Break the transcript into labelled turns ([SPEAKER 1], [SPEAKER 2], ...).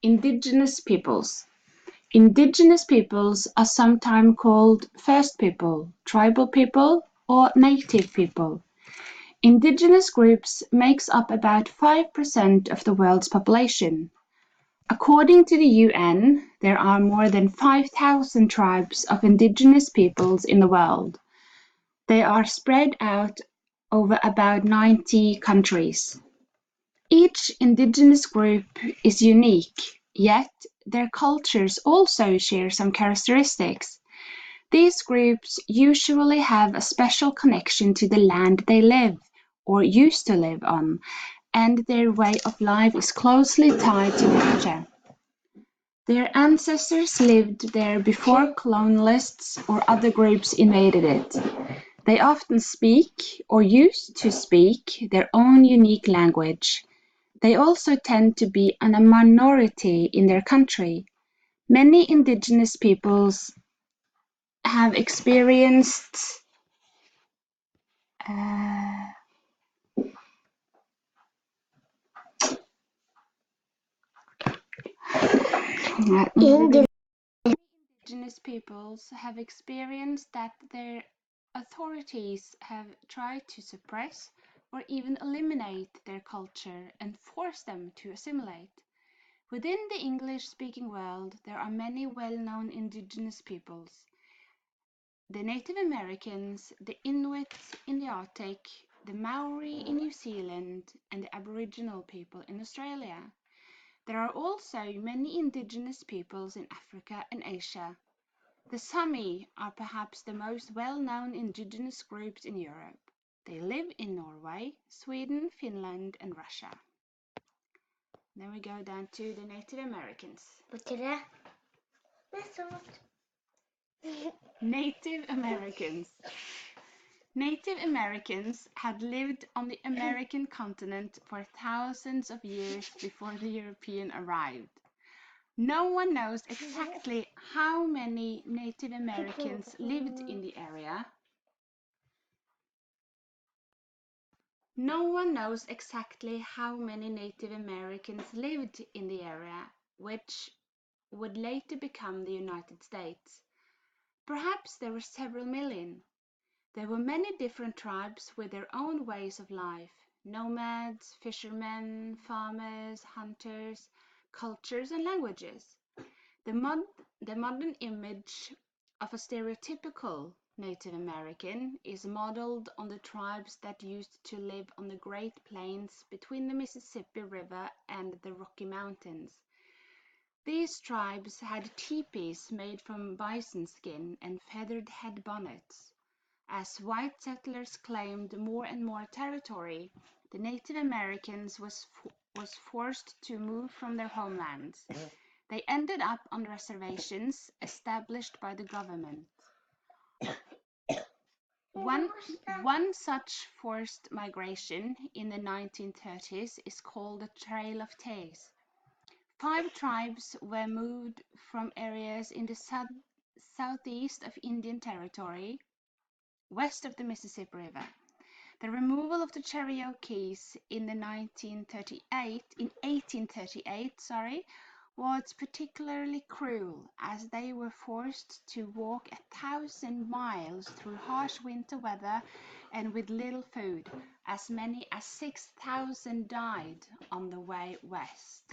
[SPEAKER 1] Indigenous peoples. Indigenous peoples are sometimes called First People, Tribal People, or Native People. Indigenous groups makes up about 5% of the world's population. According to the UN, there are more than 5,000 tribes of indigenous peoples in the world. They are spread out over about 90 countries. Each indigenous group is unique, yet their cultures also share some characteristics. These groups usually have a special connection to the land they live or used to live on, and their way of life is closely tied to nature. Their ancestors lived there before colonialists or other groups invaded it. They often speak, or used to speak, their own unique language. They also tend to be a minority in their country. Many indigenous peoples have experienced indigenous peoples have experienced that their authorities have tried to suppress or even eliminate their culture and force them to assimilate. Within the English-speaking world, there are many well-known indigenous peoples. The Native Americans, the Inuits in the Arctic, the Maori in New Zealand, and the Aboriginal people in Australia. There are also many indigenous peoples in Africa and Asia. The Sami are perhaps the most well-known indigenous groups in Europe. They live in Norway, Sweden, Finland, and Russia. Then we go down to the Native Americans. Native Americans. Native Americans had lived on the American continent for thousands of years before the European arrived. No one knows exactly how many Native Americans lived in the area. No one knows exactly how many Native Americans lived in the area, which would later become the United States. Perhaps there were several million. There were many different tribes with their own ways of life: nomads, fishermen, farmers, hunters, cultures, and languages. The modern image of a stereotypical Native American is modeled on the tribes that used to live on the Great Plains between the Mississippi River and the Rocky Mountains. These tribes had teepees made from bison skin and feathered head bonnets. As white settlers claimed more and more territory, the Native Americans was forced to move from their homelands. They ended up on reservations established by the government. One such forced migration in the 1930s is called the Trail of Tears. 5 tribes were moved from areas in the southeast of Indian Territory, west of the Mississippi River. The removal of the Cherokees in 1838, was particularly cruel, as they were forced to walk 1,000 miles through harsh winter weather and with little food. As many as 6,000 died on the way west.